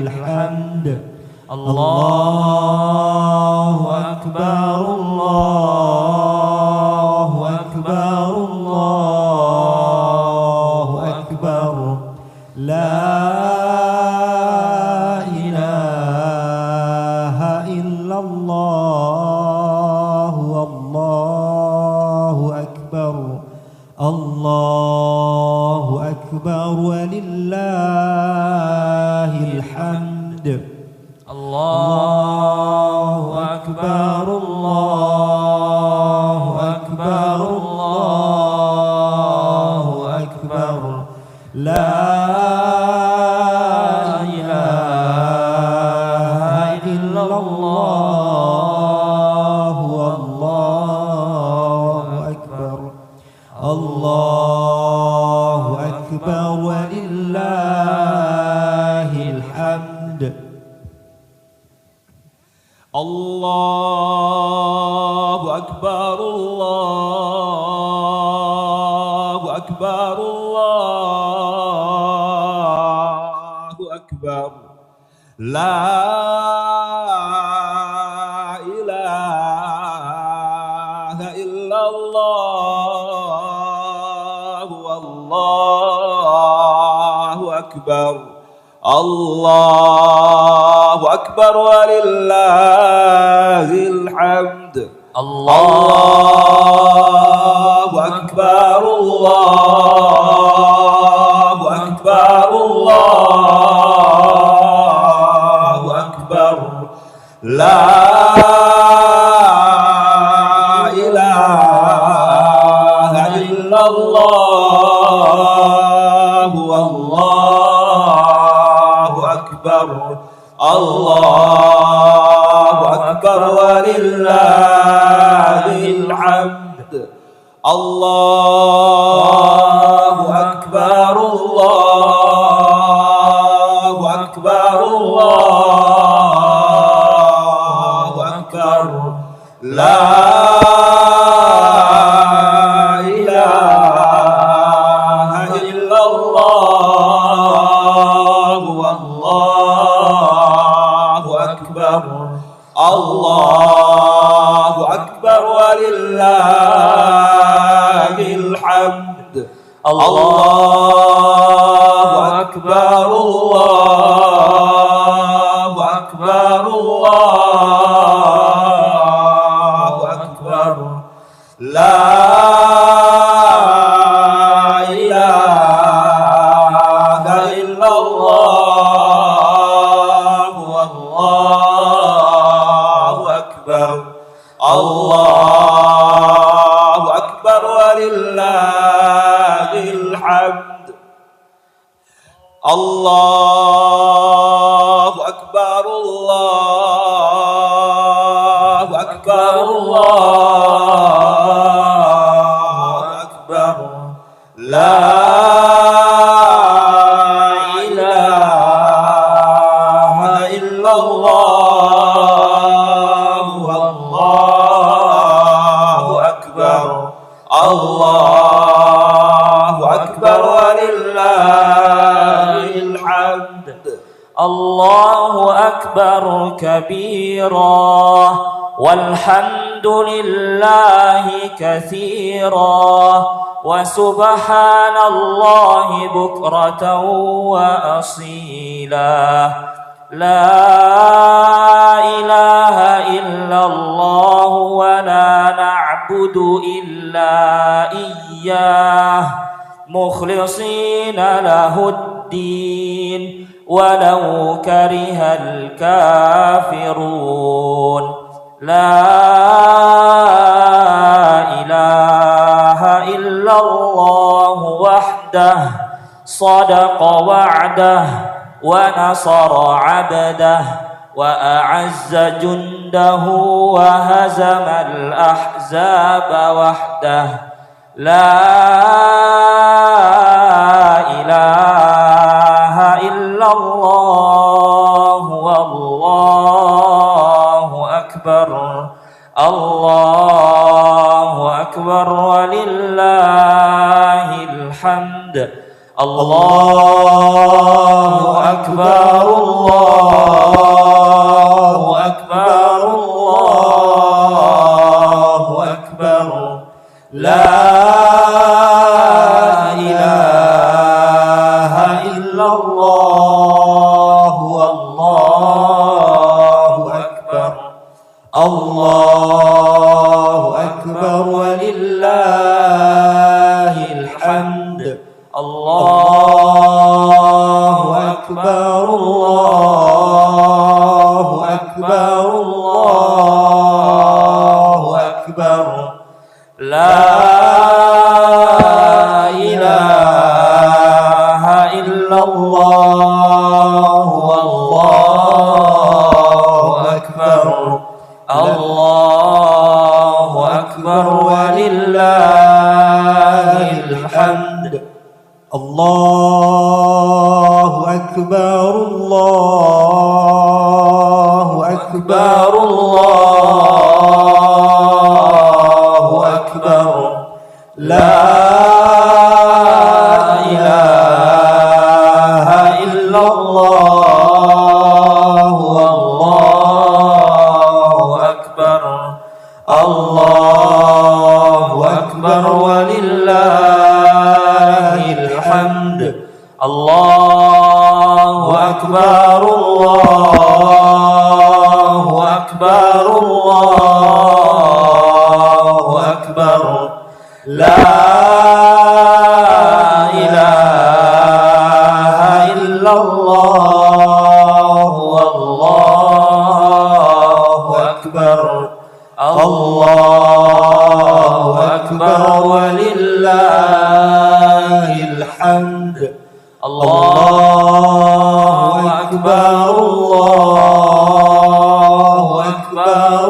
الحمد. الله أكبر الله أكبر الله أكبر لا إله إلا الله والله أكبر الله أكبر ولله الحمد. الله أكبر الله أكبر الله أكبر لا إله إلا الله والله أكبر الله أكبر ولله الحمد. الله أكبر الله أكبر الله أكبر لا إله إلا الله والله أكبر الله أكبر ولله الحمد. الله أكبر الله أكبر الله أكبر لا إله إلا الله والله أكبر الله أكبر ولله الحمد. الله أكبر الله أكبر الله أكبر لا إله إلا الله والله أكبر الله أكبر ولله الحمد. الله أكبر الله أكبر الله أكبر لا إله إلا الله والله أكبر الله أكبر ولله الحمد. الله أكبر الله أكبر الله أكبر لا إله إلا الله والله أكبر الله أكبر ولله الحمد. الله أكبر كبيرا والحمد لله كثيرا وسبحان الله بكرة وأصيلا لا إله إلا الله ولا نعبد إلا إياه مخلصين له الدين ولو كره الكافرون لا إله إلا الله وحده صدق وعده ونصر عبده وأعز جنده وهزم الأحزاب وحده لا إله إلا الله والله أكبر الله أكبر ولله الحمد. الله أكبر الله أكبر الله أكبر لا إله إلا الله والله أكبر الله أكبر ولله الحمد الله أكبر الله أكبر الله أكبر لا إله إلا الله والله أكبر الله أكبر ولله الحمد الله أكبر الله أكبر الله أكبر لا إله إلا الله والله أكبر الله أكبر ولله الحمد الله أكبر الله أكبر الله أكبر لا إله إلا الله والله أكبر الله أكبر ولله الحمد الله أكبر الله أكبر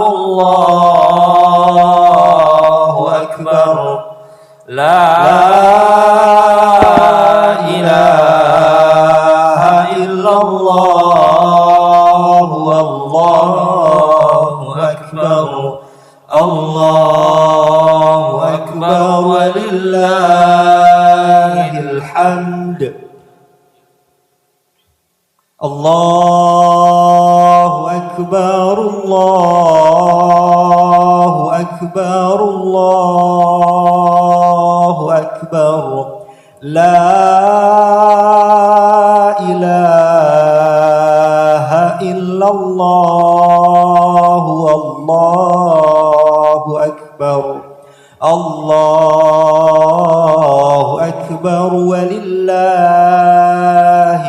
الله أكبر لا إله إلا الله والله أكبر الله أكبر ولله الحمد الله أكبر الله أكبر الله أكبر لا إله إلا الله والله أكبر الله أكبر ولله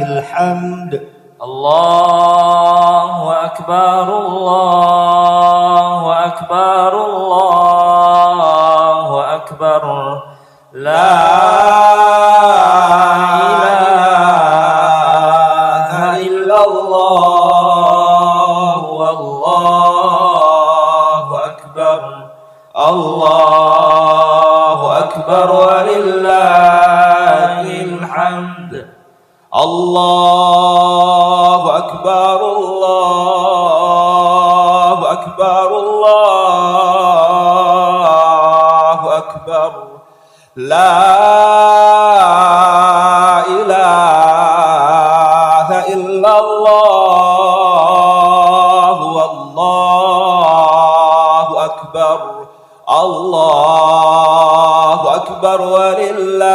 الحمد الله أكبر الله أكبر الله أكبر لا إله إلا الله والله أكبر الله أكبر ولله الحمد الله أكبر الله أكبر الله أكبر لا إله إلا الله والله أكبر الله أكبر ولله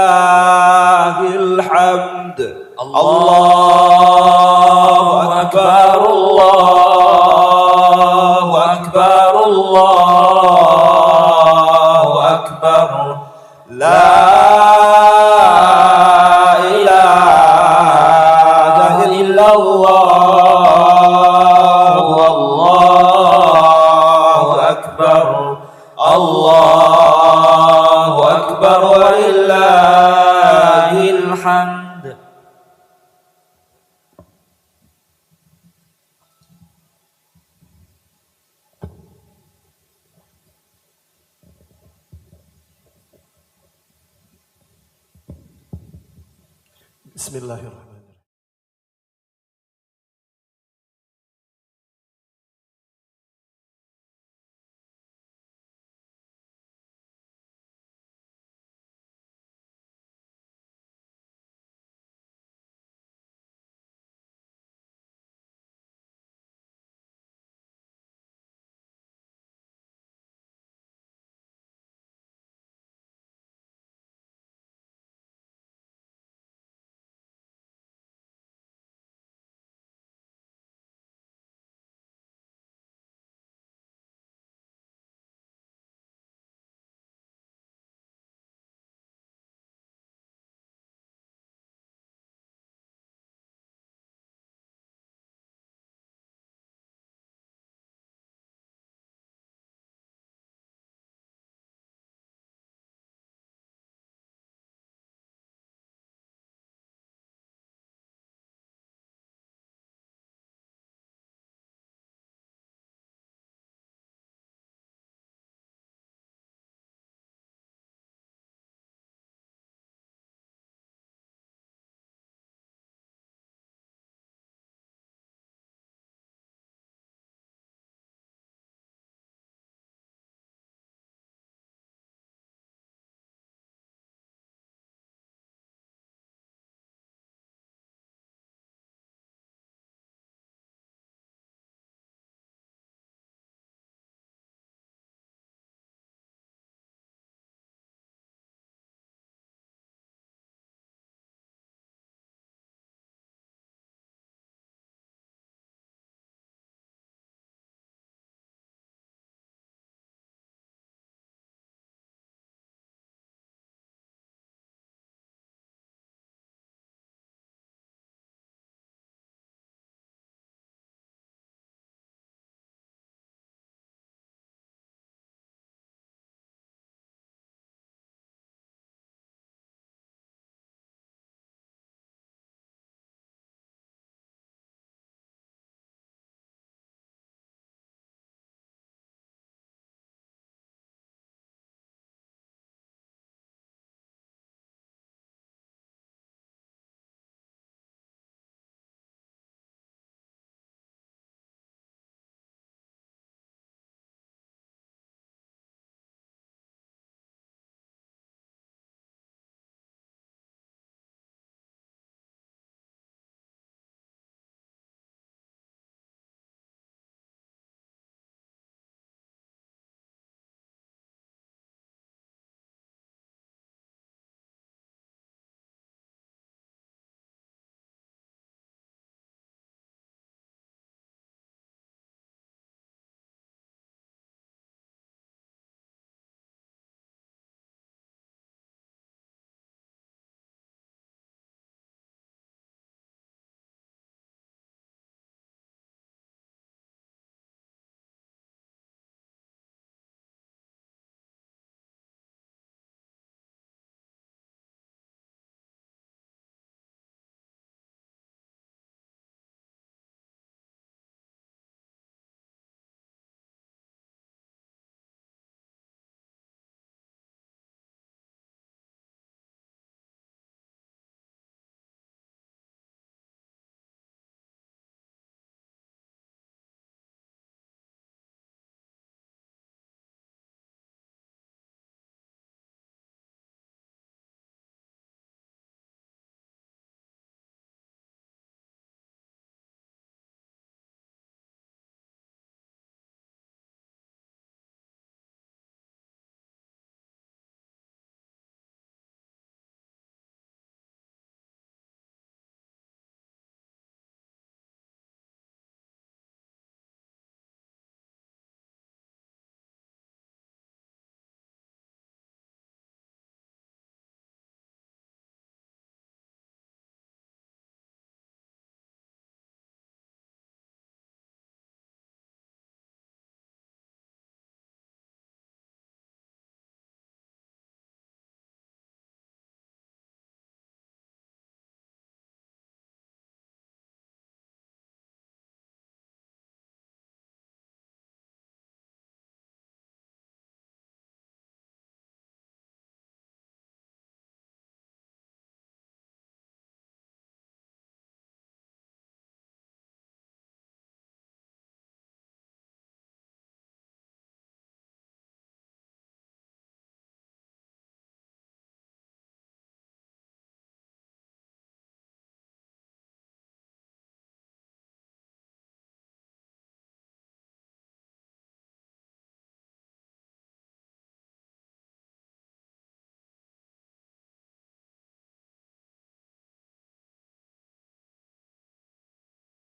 الحمد الله أكبر الله أكبر الله أكبر لا إله إلا الله والله أكبر الله أكبر ولله الحمد Bismillahirrahmanirrahim.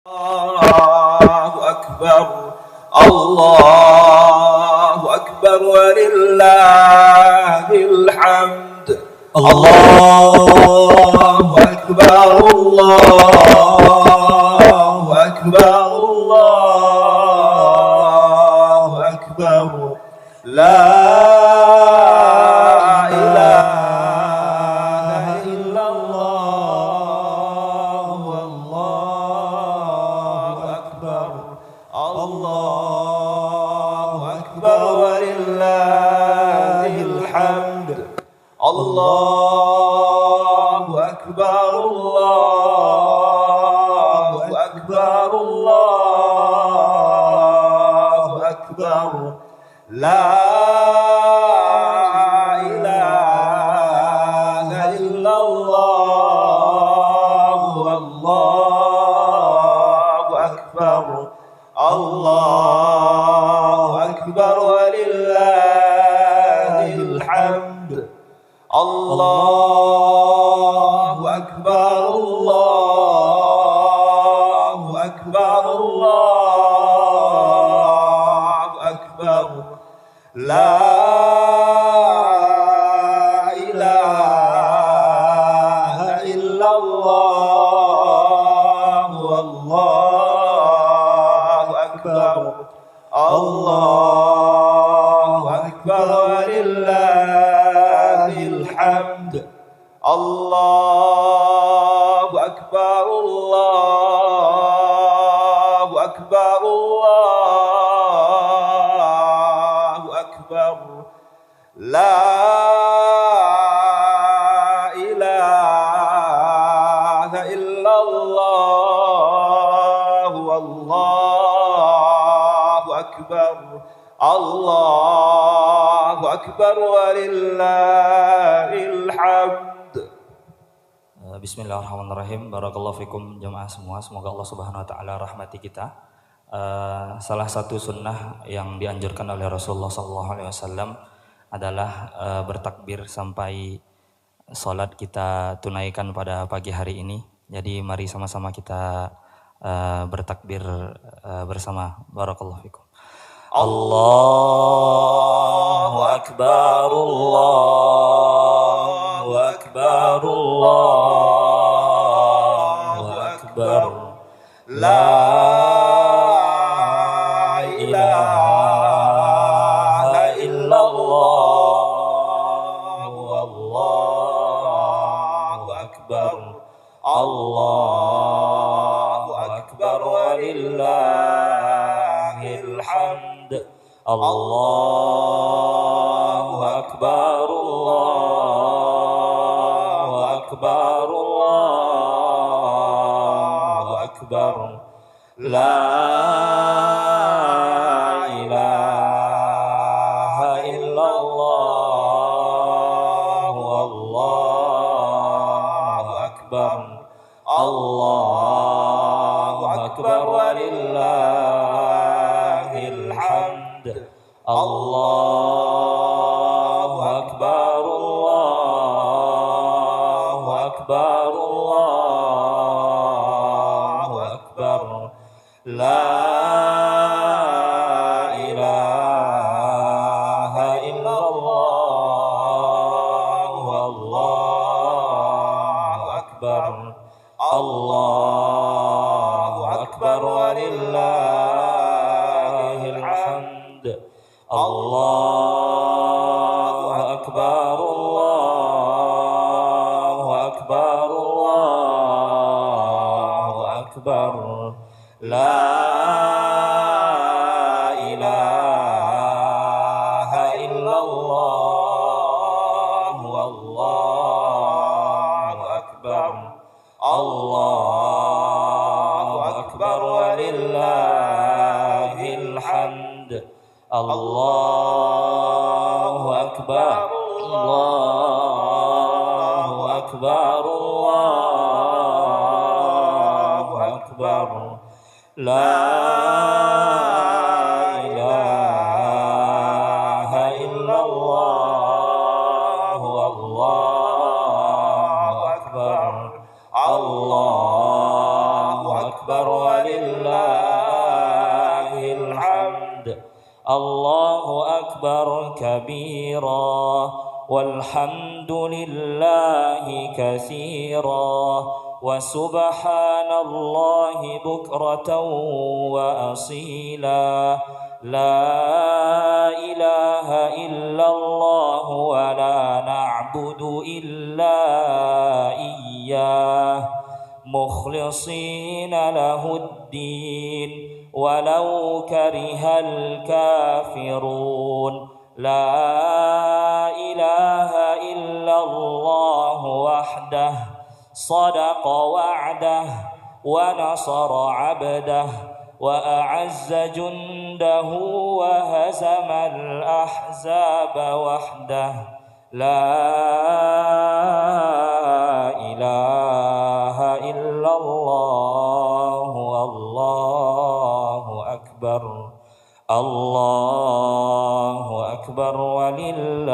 الله أكبر الله أكبر ولله الحمد الله أكبر الله أكبر الله أكبر لا إله إلا الله والله أكبر الله أكبر ولله الحمد الله أكبر الله أكبر الله أكبر لا إله إلا الله والله أكبر الله أكبر ولله الحمد الله أكبر الله أكبر الله أكبر لا إله إلا الله والله أكبر الله أكبر ولله الحمد الله أكبر الله أكبر الله أكبر لا إله إلا الله والله أكبر الله أكبر ولله الحمد. Bismillahirrahmanirrahim. Barakallahu fikum jamaah semua. Semoga Allah Subhanahu wa taala rahmati kita. Salah satu sunnah yang dianjurkan oleh Rasulullah SAW adalah bertakbir sampai salat kita tunaikan pada pagi hari ini. Jadi mari sama-sama kita bertakbir bersama. Barakallahu fikum. Allahu akbar, Allahu akbar, Allahu akbar. La ilaha illallah, wallahu akbar. Allahu akbar walillahil hamd. Allahu akbar, Allahu akbar, Allahu akbar. La ilaha illallah, wallahu akbar. Allahu akbar walillahil hamd. Allahu akbar, Allahu akbar, Allahu akbar. La ilaha illallah, wallahu akbar. Allahu akbar walillahil hamd. Allahu akbar, Allahu akbar, Allahu akbar. La ilaha illallah, wallahu akbar. Allahu akbar walillahil hamd. Allahu akbar, Allahu akbar, Allahu akbar. La ilaha illallah, wallahu akbar. Allahu akbar أكبر ولله الحمد الله أكبر كبيرا والحمد لله كثيرا وسبحان الله بكرة وأصيلا لا إله إلا الله ولا نعبد إلا إياه مخلصين له الدين ولو كره الكافرون لا إله إلا الله وحده صدق وعده ونصر عبده وأعز جنده وهزم الأحزاب وحده لا إله إلا الله والله أكبر الله أكبر ولله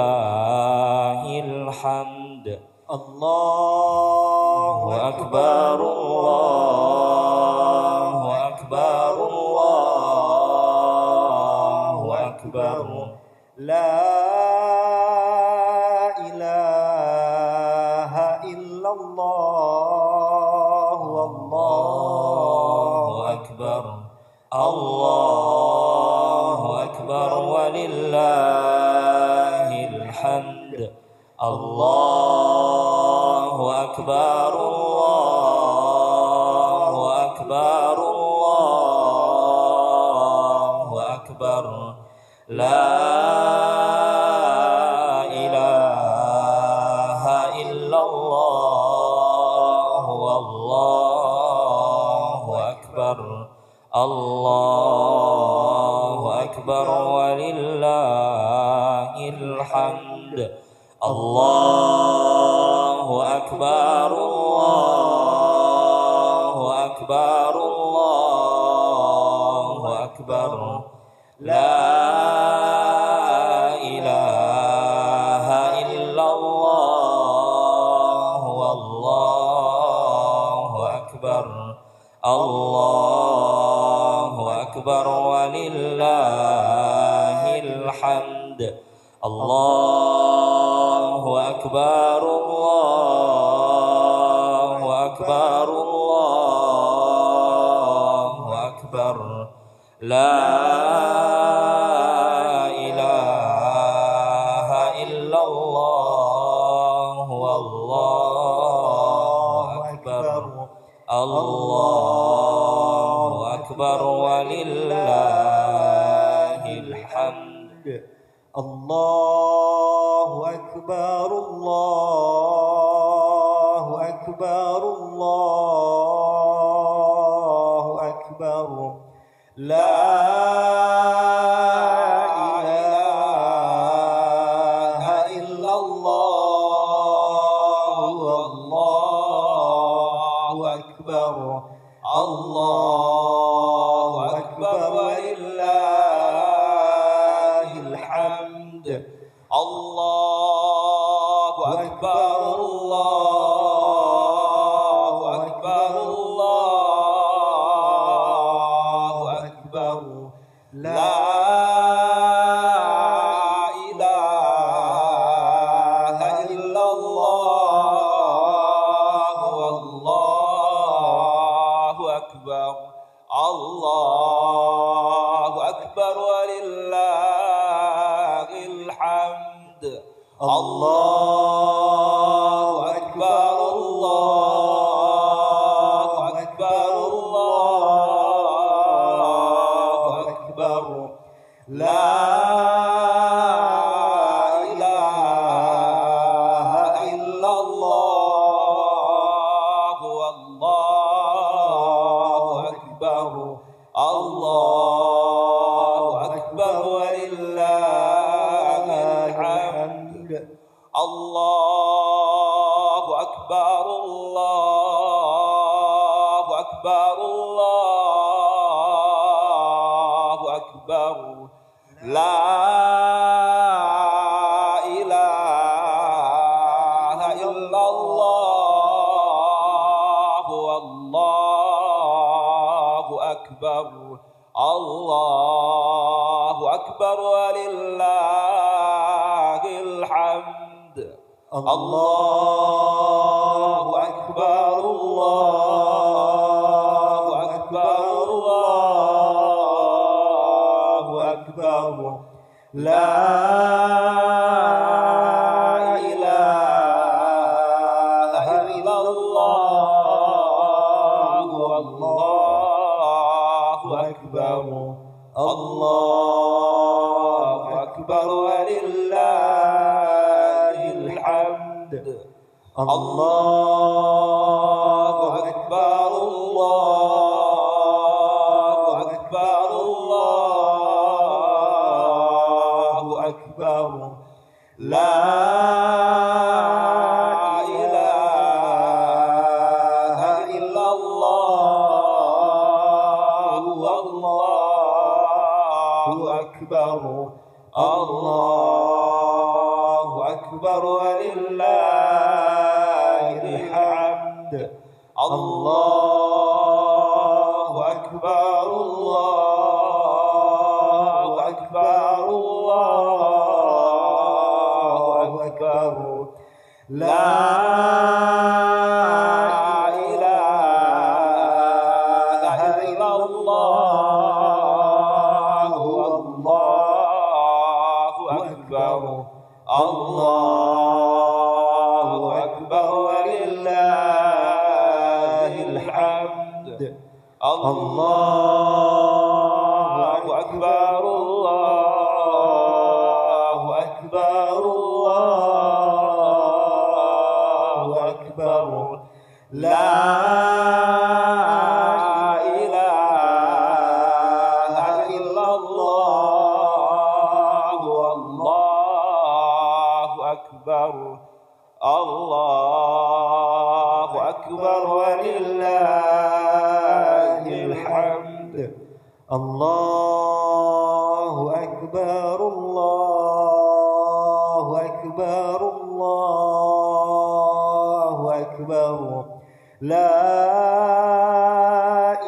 الحمد الله أكبر الله أكبر الله أكبر لا إله إلا الله والله أكبر الله أكبر ولله الحمد الله أكبر الله أكبر الله أكبر لا إله إلا الله والله أكبر الله أكبر ولله الحمد الله أكبر الله أكبر الله أكبر لا إله إلا الله والله أكبر الله أكبر ولله الحمد الله أكبر الله أكبر الله أكبر لا إله إلا الله والله أكبر الله أكبر ولله الحمد الله أكبر الله أكبر الله أكبر لا إله إلا الله والله أكبر الله أكبر ولله الحمد الله أكبر الله أكبر الله أكبر لا إله إلا الله والله أكبر الله أكبر ولله الحمد الله أكبر الله أكبر الله أكبر لا إله إلا الله والله أكبر الله أكبر ولله الحمد الله أكبر الله أكبر الله أكبر لا إله إلا الله والله أكبر الله أكبر ولله الحمد الله أكبر الله أكبر الله أكبر لا إله إلا الله الله أكبر الله أكبر ولله الحمد الله أكبر الله أكبر الله أكبر لا إله إلا الله الله أكبر الله أكبر ولله الحمد الله أكبر الله أكبر الله أكبر لا إله إلا الله الله أكبر الله أكبر ولله الحمد الله أكبر الله أكبر الله أكبر لا إله إلا الله الله أكبر الله أكبر ولله الحمد الله أكبر الله أكبر الله أكبر لا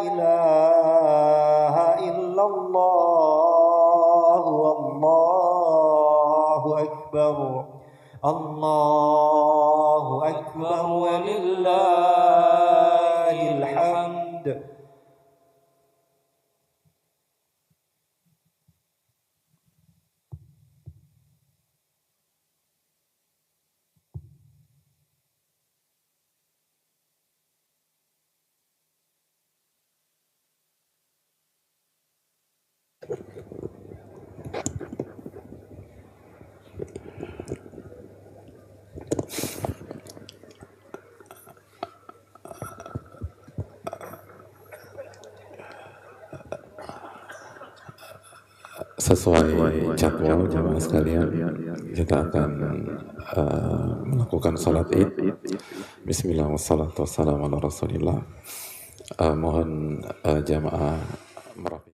إله إلا الله والله أكبر الله أكبر ولله الحمد Sesuai jadwal jemaah sekalian, kita akan melakukan salat id. Bismillah wassalatu wassalamu ala rasulillah. Mohon jemaah merapi.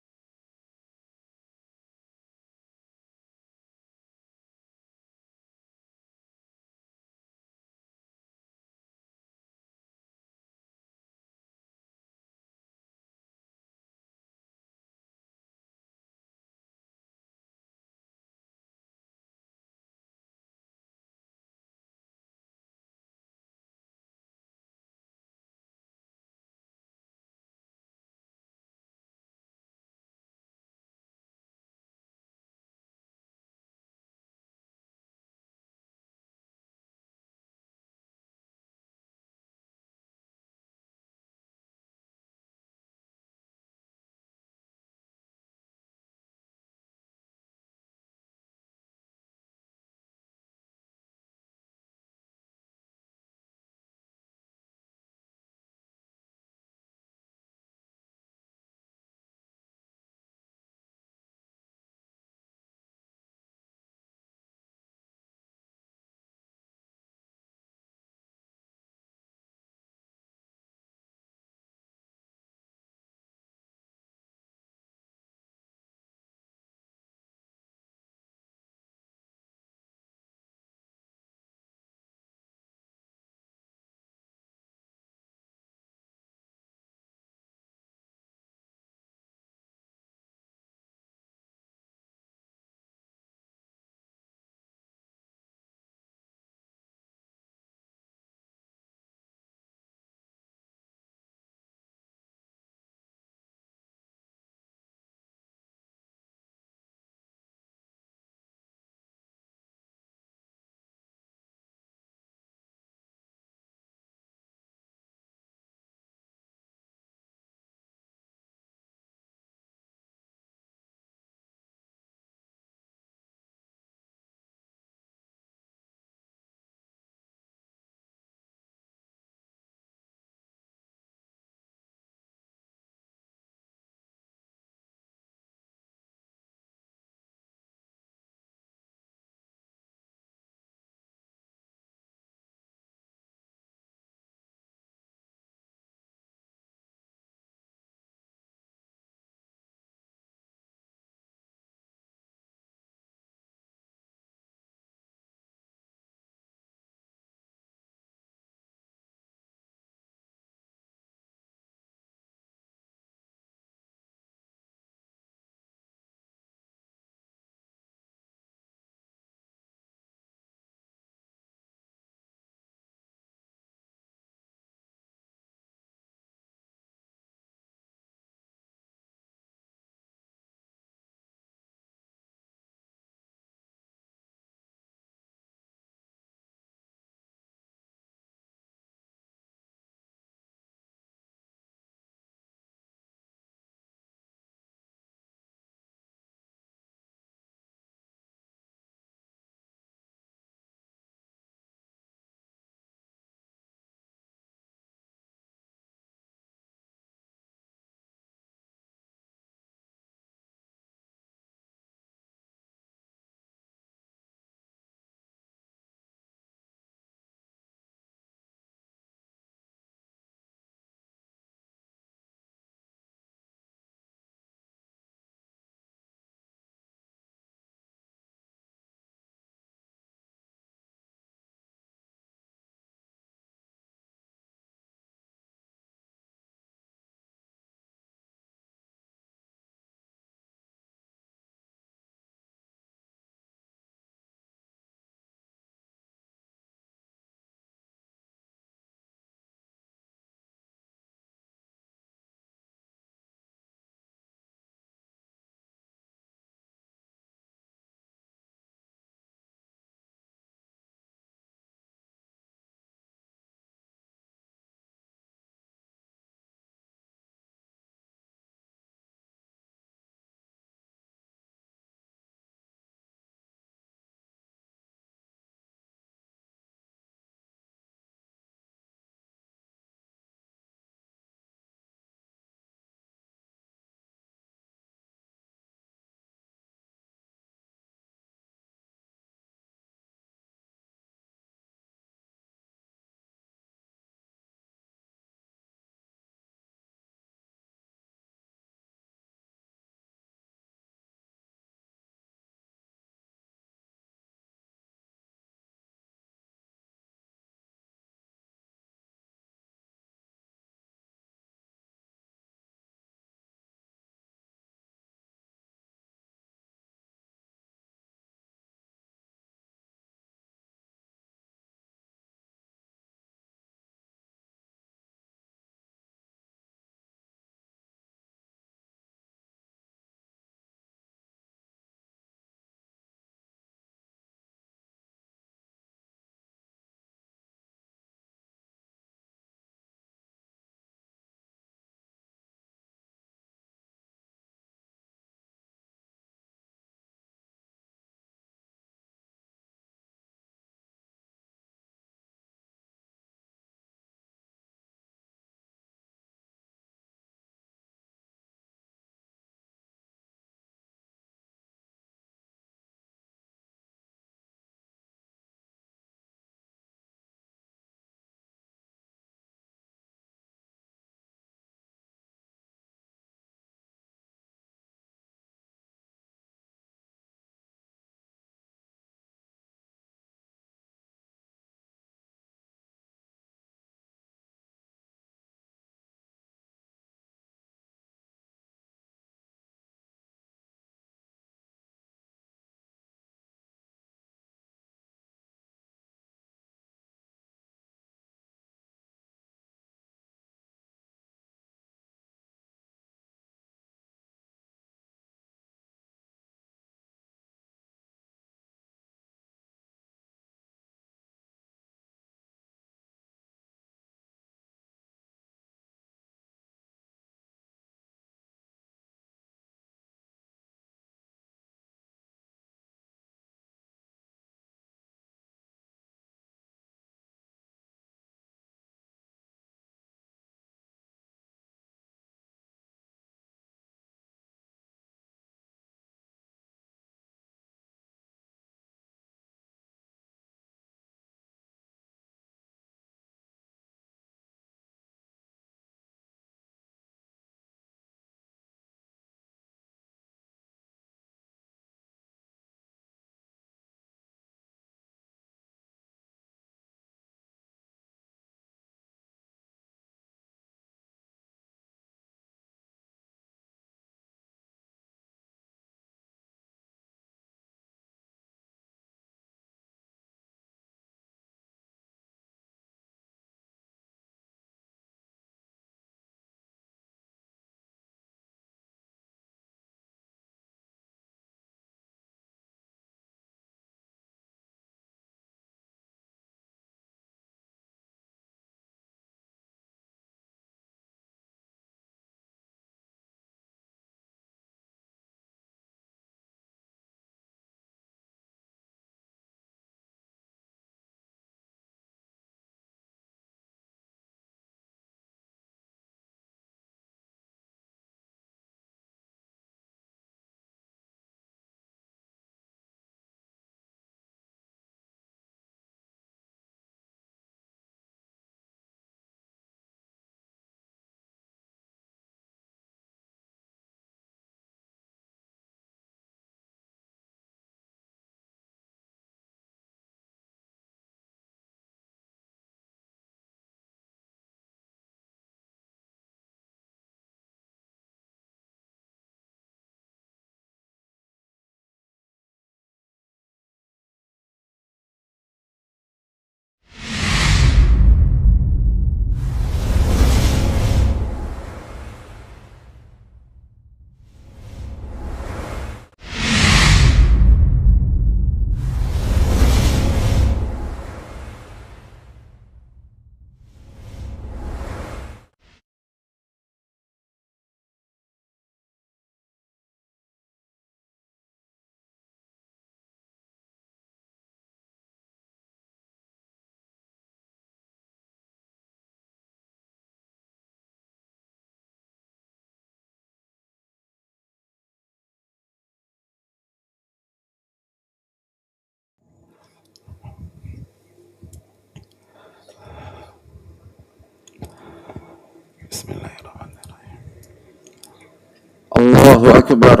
Allahu Akbar.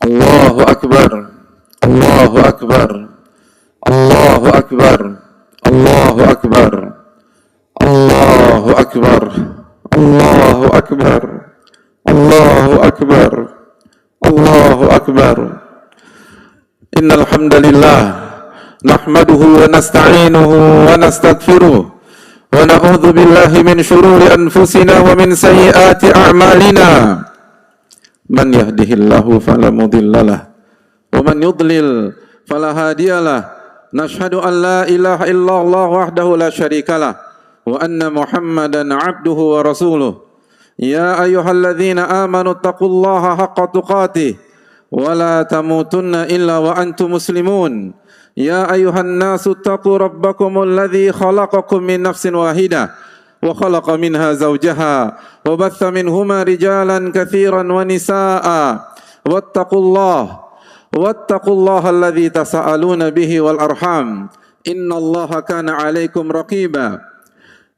Allahu Akbar. Allahu Akbar. Allahu Akbar. Allahu Akbar. Allahu Akbar. Allahu Akbar. Allahu Akbar. Allahu Akbar. Innal hamdalillah nahmaduhu wa nasta'inuhu wa nastaghfiruh wa na'udzu billahi min shururi anfusina wa min sayyiati a'malina. Man yahdihillahu fala mudhillalah wa man yudlil fala hadiyalah. Nashhadu an la ilaha illallah wahdahu la syarikalah wa anna Muhammadan 'abduhu wa rasuluh. Ya ayyuhalladzina amanu taqullaha haqqa tuqatih wa la tamutunna illa wa antum muslimun. Ya ayyuhan nasu taqu rabbakumul ladzi khalaqakum min nafsin wahidah wa khalaqa minha zawjaha wa batha minhuma rijalan katsiran wa nisaa'a wattaqullaha alladzi tasaaluna bihi wal arham innallaha kana 'alaikum raqiba.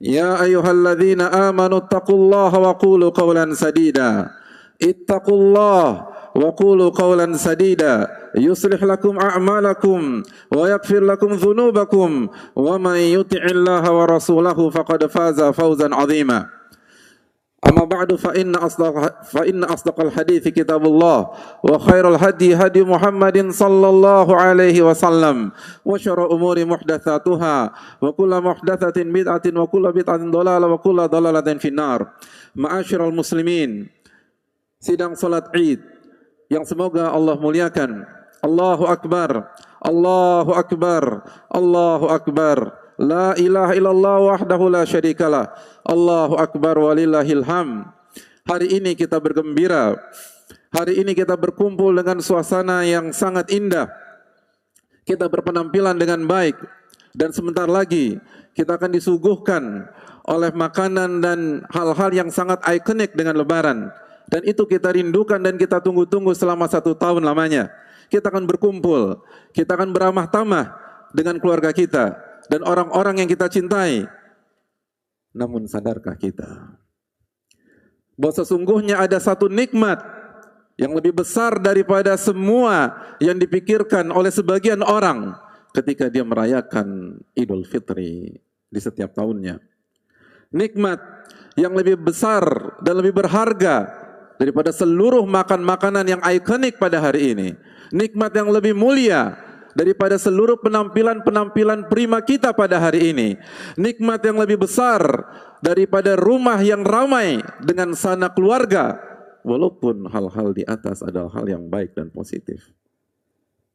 Ya ayyuhalladzina amanu taqullaha wa qulu qawlan sadida. Ittaqullaha wa qulu qawlan sadida yuslih lakum a'malakum wa yaghfir lakum dhunubakum wa man yuti'illaha wa rasulahu faqad faza fawzan 'azima. Amma ba'du fa inna asdaqal hadithi kitabullah wa khairal hadi hadi Muhammadin sallallahu alaihi wasallam wa syarrul umuri muhdatsatuha wa kullu muhdatsatin bid'atin wa kullu bid'atin dhalalah wa kullu dhalalatin finnar. Ma'asyiral muslimin, sidang salat Id yang semoga Allah muliakan. Allahu Akbar. Allahu Akbar. Allahu Akbar. La ilaha illallah wahdahu la syarikalah. Allahu Akbar walillahil hamd. Hari ini kita bergembira. Hari ini kita berkumpul dengan suasana yang sangat indah. Kita berpenampilan dengan baik. Dan sebentar lagi kita akan disuguhkan oleh makanan dan hal-hal yang sangat ikonik dengan Lebaran. Dan itu kita rindukan dan kita tunggu-tunggu selama 1 tahun lamanya. Kita akan berkumpul. Kita akan beramah tamah dengan keluarga kita dan orang-orang yang kita cintai. Namun sadarkah kita bahwa sesungguhnya ada satu nikmat yang lebih besar daripada semua yang dipikirkan oleh sebagian orang ketika dia merayakan Idul Fitri di setiap tahunnya. Nikmat yang lebih besar dan lebih berharga daripada seluruh makanan yang ikonik pada hari ini. Nikmat yang lebih mulia daripada seluruh penampilan-penampilan prima kita pada hari ini. Nikmat yang lebih besar daripada rumah yang ramai dengan sanak keluarga. Walaupun hal-hal di atas adalah hal yang baik dan positif,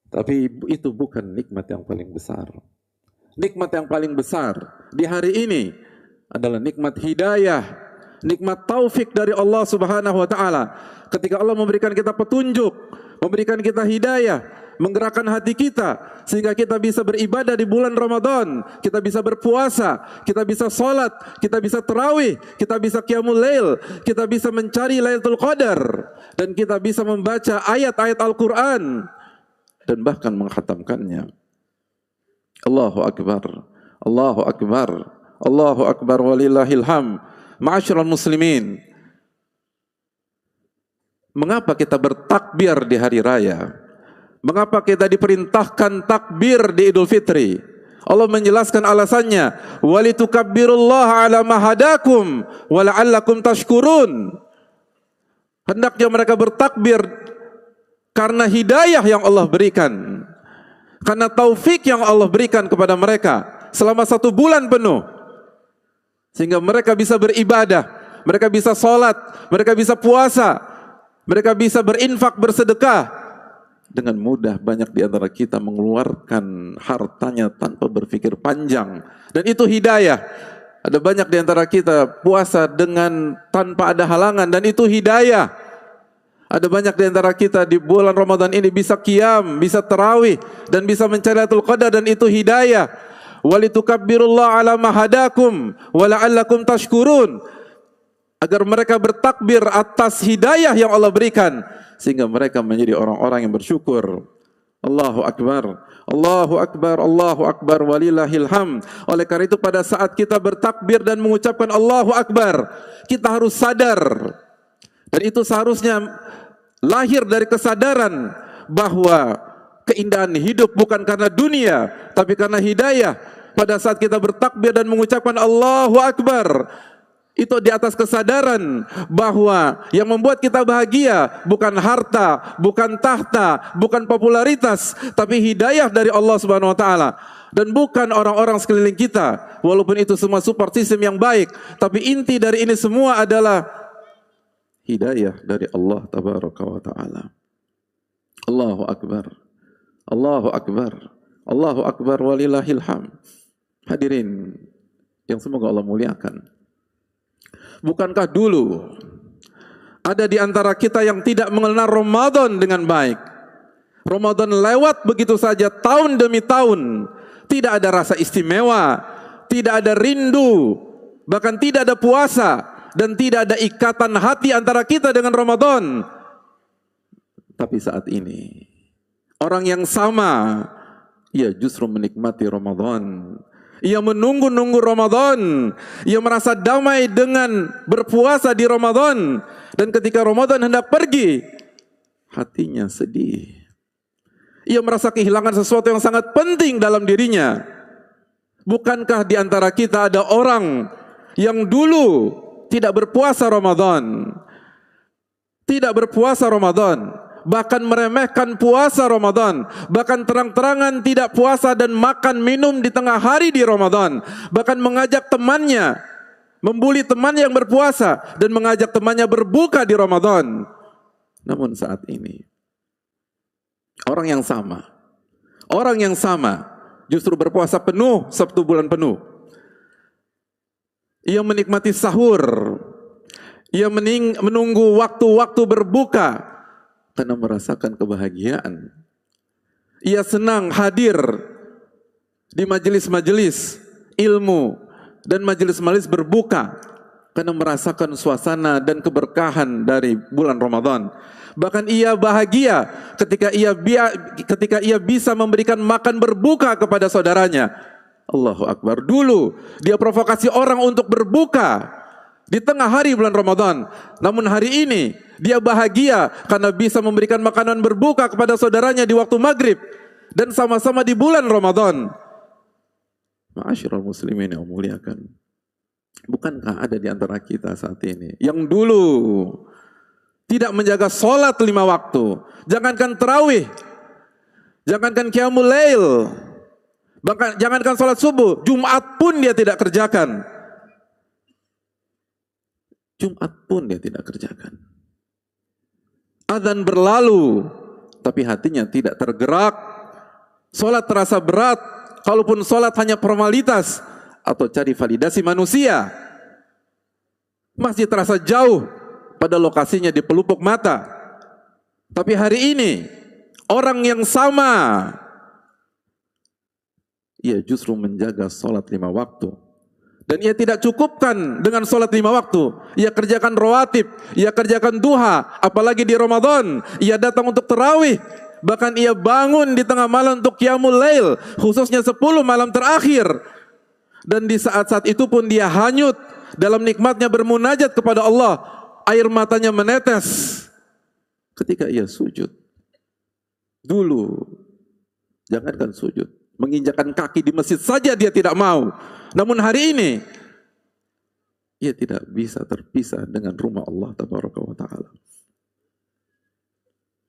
tapi itu bukan nikmat yang paling besar. Nikmat yang paling besar di hari ini adalah nikmat hidayah, nikmat taufik dari Allah Subhanahu wa taala. Ketika Allah memberikan kita petunjuk, memberikan kita hidayah, menggerakkan hati kita sehingga kita bisa beribadah di bulan Ramadan, kita bisa berpuasa, kita bisa sholat, kita bisa tarawih, kita bisa qiyamul lail, kita bisa mencari Lailatul Qadar, dan kita bisa membaca ayat-ayat Al-Quran dan bahkan menghatamkannya. Allahu Akbar, Allahu Akbar, Allahu Akbar walillahil hamd. Ma'asyiral muslimin, mengapa kita bertakbir di hari raya? Mengapa kita diperintahkan takbir di Idul Fitri? Allah menjelaskan alasannya, walitukabbirullaha ala ma hadakum wa la'allakum tashkurun. Hendaknya mereka bertakbir karena hidayah yang Allah berikan, karena taufik yang Allah berikan kepada mereka selama 1 bulan penuh, sehingga mereka bisa beribadah, mereka bisa sholat, mereka bisa puasa, mereka bisa berinfak, bersedekah. Dengan mudah banyak di antara kita mengeluarkan hartanya tanpa berpikir panjang, dan itu hidayah. Ada banyak di antara kita puasa dengan tanpa ada halangan, dan itu hidayah. Ada banyak di antara kita di bulan Ramadan ini bisa qiyam, bisa tarawih, dan bisa mencari Lailatul Qadar, dan itu hidayah. Walitukabbirullaha ala ma hadakum wa la'allakum tashkurun. Agar mereka bertakbir atas hidayah yang Allah berikan, sehingga mereka menjadi orang-orang yang bersyukur. Allahu Akbar, Allahu Akbar, Allahu Akbar walillahil hamd. Oleh karena itu pada saat kita bertakbir dan mengucapkan Allahu Akbar, kita harus sadar, dan itu seharusnya lahir dari kesadaran bahwa keindahan hidup bukan karena dunia, tapi karena hidayah. Pada saat kita bertakbir dan mengucapkan Allahu Akbar, itu di atas kesadaran bahwa yang membuat kita bahagia bukan harta, bukan tahta, bukan popularitas, tapi hidayah dari Allah Subhanahu wa taala. Dan bukan orang-orang sekeliling kita, walaupun itu semua support system yang baik, tapi inti dari ini semua adalah hidayah dari Allah Tabaraka wa taala. Allahu Akbar. Allahu Akbar. Allahu Akbar walillahil hamd. Hadirin yang semoga Allah muliakan. Bukankah dulu ada di antara kita yang tidak mengenal Ramadan dengan baik? Ramadan lewat begitu saja tahun demi tahun. Tidak ada rasa istimewa, tidak ada rindu, bahkan tidak ada puasa, dan tidak ada ikatan hati antara kita dengan Ramadan. Tapi saat ini orang yang sama, ia justru menikmati Ramadan. Ia menunggu-nunggu Ramadan. Ia merasa damai dengan berpuasa di Ramadan. Dan ketika Ramadan hendak pergi, hatinya sedih. Ia merasa kehilangan sesuatu yang sangat penting dalam dirinya. Bukankah di antara kita ada orang yang dulu tidak berpuasa Ramadan? Tidak berpuasa Ramadan, bahkan meremehkan puasa Ramadan, bahkan terang-terangan tidak puasa dan makan minum di tengah hari di Ramadan, bahkan mengajak temannya, membuli teman yang berpuasa dan mengajak temannya berbuka di Ramadan. Namun saat ini orang yang sama justru berpuasa penuh 1 bulan penuh. Ia menikmati sahur, ia menunggu waktu-waktu berbuka karena merasakan kebahagiaan. Ia senang hadir di majelis-majelis ilmu dan majelis-majelis berbuka karena merasakan suasana dan keberkahan dari bulan Ramadan. Bahkan ia bahagia ketika ia bisa memberikan makan berbuka kepada saudaranya. Allahu Akbar. Dulu dia provokasi orang untuk berbuka di tengah hari bulan Ramadan. Namun hari ini dia bahagia karena bisa memberikan makanan berbuka kepada saudaranya di waktu maghrib. Dan sama-sama di bulan Ramadan. Ma'asyiral muslimin yang muliakan. Bukankah ada di antara kita saat ini yang dulu tidak menjaga sholat 5 waktu. Jangankan tarawih, jangankan qiyamul lail, bahkan jangankan sholat subuh, Jumat pun dia tidak kerjakan. Jumat pun dia tidak kerjakan. Adzan berlalu, tapi hatinya tidak tergerak. Sholat terasa berat, kalaupun sholat hanya formalitas atau cari validasi manusia. Masjid terasa jauh, pada lokasinya di pelupuk mata. Tapi hari ini orang yang sama, ia justru menjaga sholat 5 waktu. Dan ia tidak cukupkan dengan sholat 5 waktu. Ia kerjakan rawatib, ia kerjakan duha, apalagi di Ramadan. Ia datang untuk tarawih, bahkan ia bangun di tengah malam untuk qiyamul lail, khususnya 10 malam terakhir. Dan di saat-saat itu pun dia hanyut dalam nikmatnya bermunajat kepada Allah. Air matanya menetes ketika ia sujud. Dulu, jangankan sujud, menginjakkan kaki di masjid saja dia tidak mau. Namun hari ini, ia tidak bisa terpisah dengan rumah Allah Tabaraka wa ta'ala.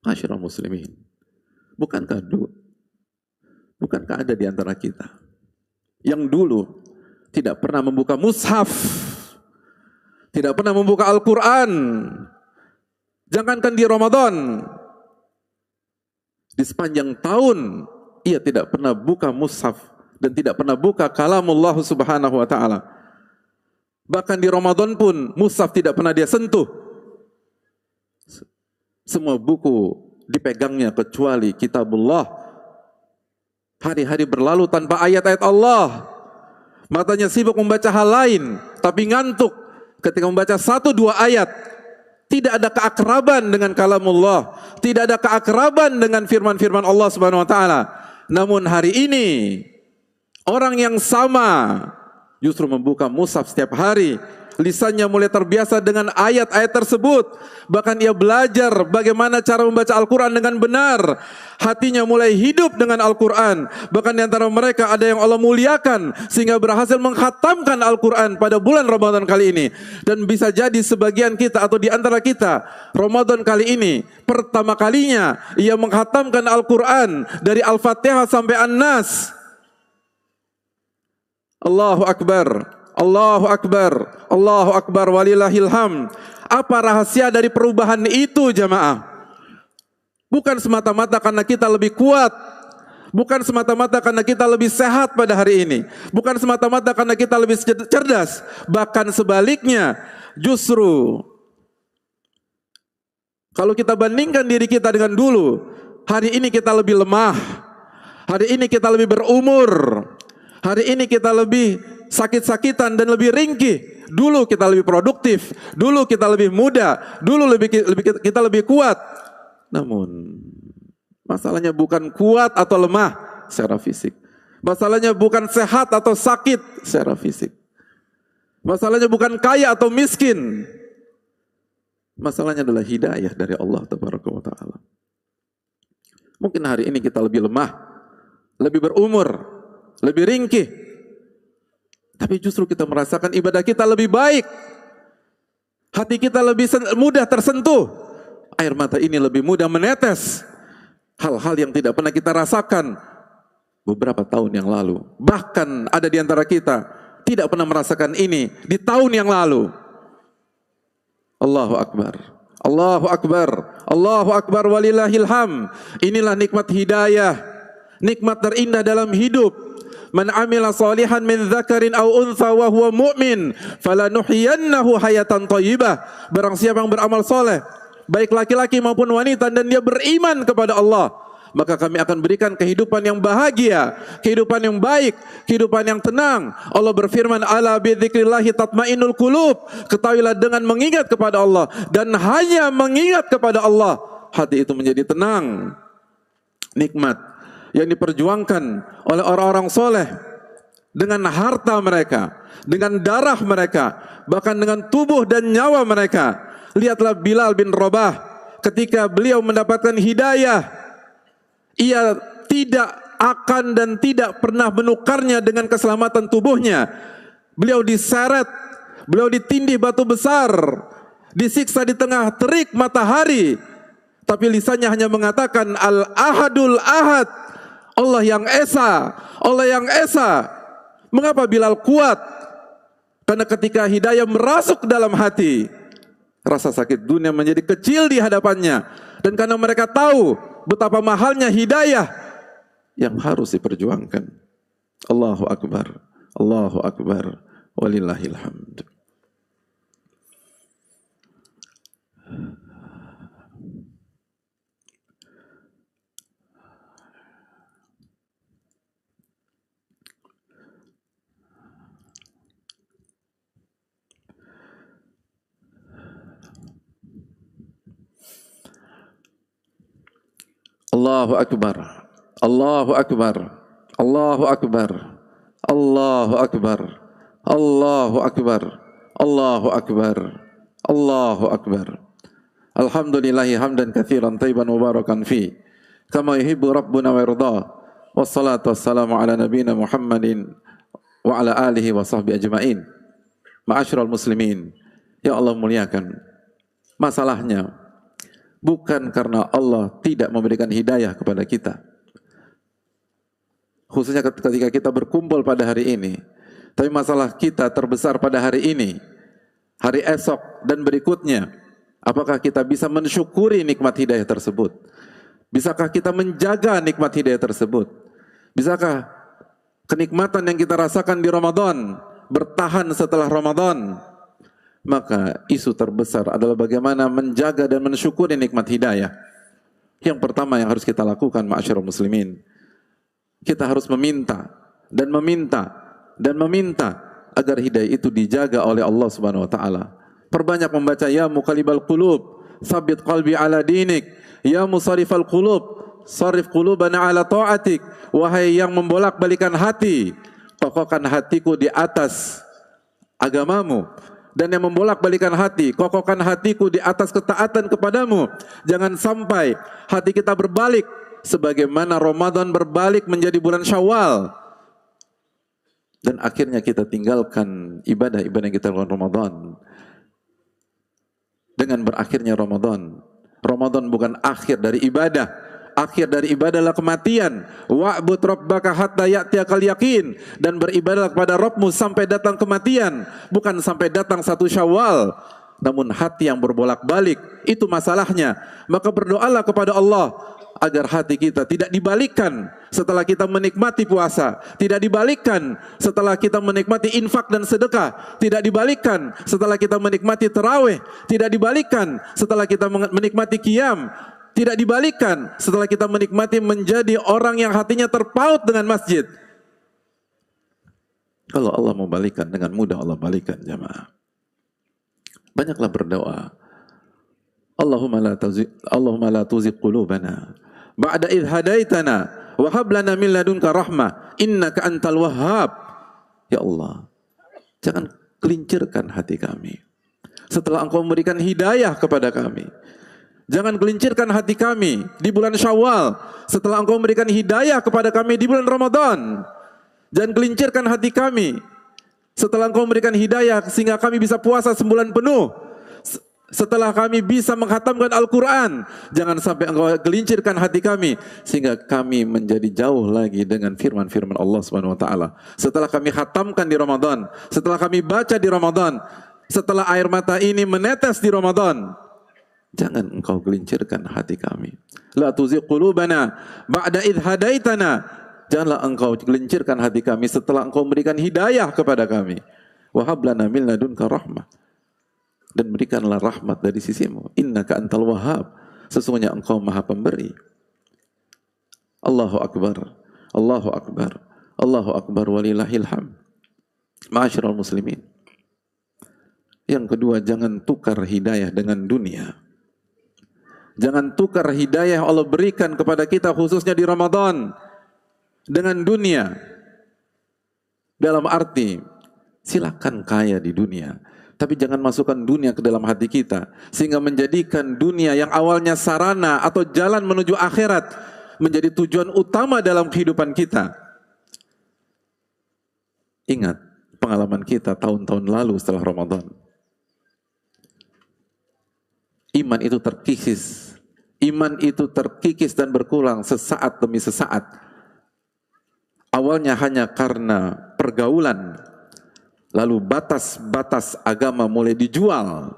Ma'asyiral muslimin, bukankah ada di antara kita yang dulu tidak pernah membuka mushaf, tidak pernah membuka Al-Quran, jangankan di Ramadan, di sepanjang tahun ia tidak pernah buka mushaf dan tidak pernah buka kalamullah subhanahu wa ta'ala. Bahkan di Ramadan pun mushaf tidak pernah dia sentuh. Semua buku dipegangnya kecuali kitabullah. Hari-hari berlalu tanpa ayat-ayat Allah. Matanya sibuk membaca hal lain, tapi ngantuk ketika membaca 1-2 ayat. Tidak ada keakraban dengan kalamullah, tidak ada keakraban dengan firman-firman Allah Subhanahu wa taala. Namun hari ini orang yang sama justru membuka mushaf setiap hari, lisannya mulai terbiasa dengan ayat-ayat tersebut. Bahkan ia belajar bagaimana cara membaca Al-Quran dengan benar. Hatinya mulai hidup dengan Al-Quran. Bahkan di antara mereka ada yang Allah muliakan sehingga berhasil mengkhatamkan Al-Quran pada bulan Ramadan kali ini. Dan bisa jadi sebagian kita atau di antara kita, Ramadan kali ini pertama kalinya ia mengkhatamkan Al-Quran dari Al-Fatihah sampai An-Nas. Allahu Akbar, Allahu Akbar, Allahu Akbar, walillahil hamd. Apa rahasia dari perubahan itu jamaah? Bukan semata-mata karena kita lebih kuat, bukan semata-mata karena kita lebih sehat pada hari ini, bukan semata-mata karena kita lebih cerdas. Bahkan sebaliknya, justru kalau kita bandingkan diri kita dengan dulu, hari ini kita lebih lemah, hari ini kita lebih berumur, hari ini kita lebih sakit-sakitan dan lebih ringkih. Dulu kita lebih produktif, dulu kita lebih muda, dulu kita lebih kuat. Namun masalahnya bukan kuat atau lemah secara fisik. Masalahnya bukan sehat atau sakit secara fisik. Masalahnya bukan kaya atau miskin. Masalahnya adalah hidayah dari Allah Tabaraka wa Ta'ala. Mungkin hari ini kita lebih lemah, lebih berumur, lebih ringkih, tapi justru kita merasakan ibadah kita lebih baik. Hati kita lebih mudah tersentuh. Air mata ini lebih mudah menetes. Hal-hal yang tidak pernah kita rasakan beberapa tahun yang lalu. Bahkan ada di antara kita tidak pernah merasakan ini di tahun yang lalu. Allahu Akbar, Allahu Akbar, Allahu Akbar, walillahil hamd. Inilah nikmat hidayah, nikmat terindah dalam hidup. Man amila salihan min dzakarin aw untha wa huwa mu'min falanuhyiyannahu hayatan thayyibah. Barang siapa yang beramal soleh, baik laki-laki maupun wanita, dan dia beriman kepada Allah, maka kami akan berikan kehidupan yang bahagia, kehidupan yang baik, kehidupan yang tenang. Allah berfirman, ala bidzikrillahi tatmainnul qulub. Ketahuilah dengan mengingat kepada Allah dan hanya mengingat kepada Allah, hati itu menjadi tenang. Nikmat yang diperjuangkan oleh orang-orang soleh dengan harta mereka, dengan darah mereka, bahkan dengan tubuh dan nyawa mereka. Lihatlah Bilal bin Rabah, ketika beliau mendapatkan hidayah, ia tidak akan dan tidak pernah menukarnya dengan keselamatan tubuhnya. Beliau diseret, beliau ditindih batu besar, disiksa di tengah terik matahari, tapi lisannya hanya mengatakan Al-Ahadul Ahad, Allah yang Esa, Allah yang Esa. Mengapa Bilal kuat? Karena ketika hidayah merasuk dalam hati, rasa sakit dunia menjadi kecil di hadapannya. Dan karena mereka tahu betapa mahalnya hidayah yang harus diperjuangkan. Allahu Akbar, Allahu Akbar, walillahil hamd. Allahu Akbar, Allahu Akbar, Allahu Akbar, Allahu Akbar, Allahu Akbar, Allahu Akbar, Allahu Akbar. Alhamdulillahi hamdan katsiran thayyiban mubarakan fi kama yuhibbu rabbuna wa yarda. Wassalatu wassalamu ala nabiyyina Muhammadin wa ala alihi wa sahbihi ajmain. Ma'asyiral muslimin, ya Allah muliakan. Masalahnya bukan karena Allah tidak memberikan hidayah kepada kita, khususnya ketika kita berkumpul pada hari ini, tapi masalah kita terbesar pada hari ini, hari esok dan berikutnya. Apakah kita bisa mensyukuri nikmat hidayah tersebut? Bisakah kita menjaga nikmat hidayah tersebut? Bisakah kenikmatan yang kita rasakan di Ramadan bertahan setelah Ramadan? Maka isu terbesar adalah bagaimana menjaga dan mensyukuri nikmat hidayah. Yang pertama yang harus kita lakukan, ma'asyiral muslimin, kita harus meminta dan meminta dan meminta agar hidayah itu dijaga oleh Allah Subhanahu wa taala. Perbanyak membaca ya muqallibal qulub, tsabbit qalbi ala dinik, ya musarrifal qulub, sarif qulubana ala ta'atik. Wahai yang membolak-balikan hati, kokohkan hatiku di atas agamamu. dan yang membolak-balikan hati. Kokohkan hatiku di atas ketaatan kepadamu. Jangan sampai hati kita berbalik sebagaimana Ramadan berbalik menjadi bulan Syawal. Dan akhirnya kita tinggalkan ibadah-ibadah yang kita lakukan Ramadan. Dengan berakhirnya Ramadan. Ramadan bukan akhir dari ibadah. Akhir dari ibadah adalah kematian. Wa'bud rabbaka hatta ya'tiyakal yaqin. Dan beribadahlah kepada Rabbmu sampai datang kematian. Bukan sampai datang 1 Syawal. Namun hati yang berbolak-balik, itu masalahnya. Maka berdoalah kepada Allah agar hati kita tidak dibalikkan setelah kita menikmati puasa, tidak dibalikkan setelah kita menikmati infak dan sedekah, tidak dibalikkan setelah kita menikmati tarawih, tidak dibalikkan setelah kita menikmati qiyam, tidak dibalikkan setelah kita menikmati menjadi orang yang hatinya terpaut dengan masjid. Kalau Allah mau balikan, dengan mudah Allah balikan, jamaah. Banyaklah berdoa. Allahumma la tuzigh qulubana ba'da idh hadaitana wa hab lana min ladunka rahmah innaka antal wahhab. Ya Allah, jangan gelincirkan hati kami setelah Engkau memberikan hidayah kepada kami. Jangan gelincirkan hati kami di bulan Syawal setelah Engkau memberikan hidayah kepada kami di bulan Ramadan. Jangan gelincirkan hati kami setelah Engkau memberikan hidayah sehingga kami bisa puasa sebulan penuh. Setelah kami bisa menghatamkan Al-Quran, jangan sampai Engkau gelincirkan hati kami sehingga kami menjadi jauh lagi dengan firman-firman Allah Subhanahu wa taala. Setelah kami khatamkan di Ramadan, setelah kami baca di Ramadan, setelah air mata ini menetes di Ramadan, jangan Engkau gelincirkan hati kami. La tuzigh qulubana ba'da idh hadaitana. Janganlah Engkau gelincirkan hati kami setelah Engkau memberikan hidayah kepada kami. Wa hab lana min ladunka rahmah. Dan berikanlah rahmat dari sisimu. Innaka antal wahhab. Sesungguhnya Engkau Maha Pemberi. Allahu Akbar. Allahu Akbar. Allahu Akbar walillahil hamd. Ma'asyiral muslimin. Yang kedua, jangan tukar hidayah dengan dunia. Jangan tukar hidayah Allah berikan kepada kita khususnya di Ramadan dengan dunia. Dalam arti, silakan kaya di dunia, tapi jangan masukkan dunia ke dalam hati kita sehingga menjadikan dunia yang awalnya sarana atau jalan menuju akhirat menjadi tujuan utama dalam kehidupan kita. Ingat pengalaman kita tahun-tahun lalu setelah Ramadan. Iman itu terkikis. Iman itu terkikis dan berkurang sesaat demi sesaat. Awalnya hanya karena pergaulan. Lalu batas-batas agama mulai dijual.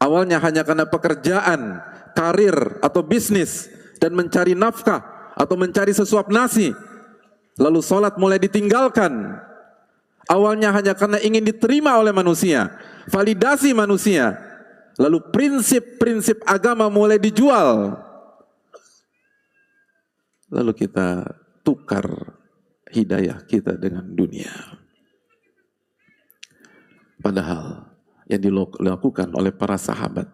Awalnya hanya karena pekerjaan, karir atau bisnis dan mencari nafkah atau mencari sesuap nasi. Lalu sholat mulai ditinggalkan. Awalnya hanya karena ingin diterima oleh manusia, validasi manusia. Lalu prinsip-prinsip agama mulai dijual. Lalu kita tukar hidayah kita dengan dunia. Padahal yang dilakukan oleh para sahabat,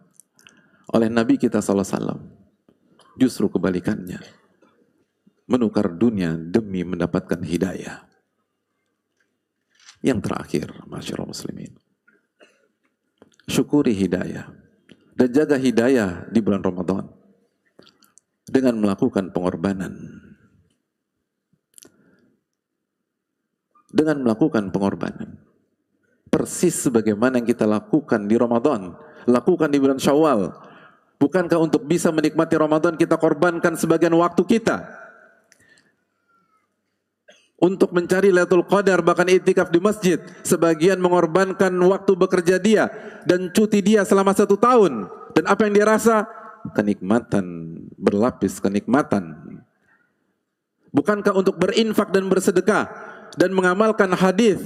oleh Nabi kita SAW, justru kebalikannya. Menukar dunia demi mendapatkan hidayah. Yang terakhir, masyaallah muslimin, syukuri hidayah dan jaga hidayah di bulan Ramadan dengan melakukan pengorbanan. Dengan melakukan pengorbanan. Persis sebagaimana yang kita lakukan di Ramadan, lakukan di bulan Syawal. Bukankah untuk bisa menikmati Ramadan kita korbankan sebagian waktu kita untuk mencari Lailatul Qadar, bahkan iktikaf di masjid? Sebagian mengorbankan waktu bekerja dia dan cuti dia selama 1 tahun. Dan apa yang dia rasa? Kenikmatan, berlapis kenikmatan. Bukankah untuk berinfak dan bersedekah dan mengamalkan hadis,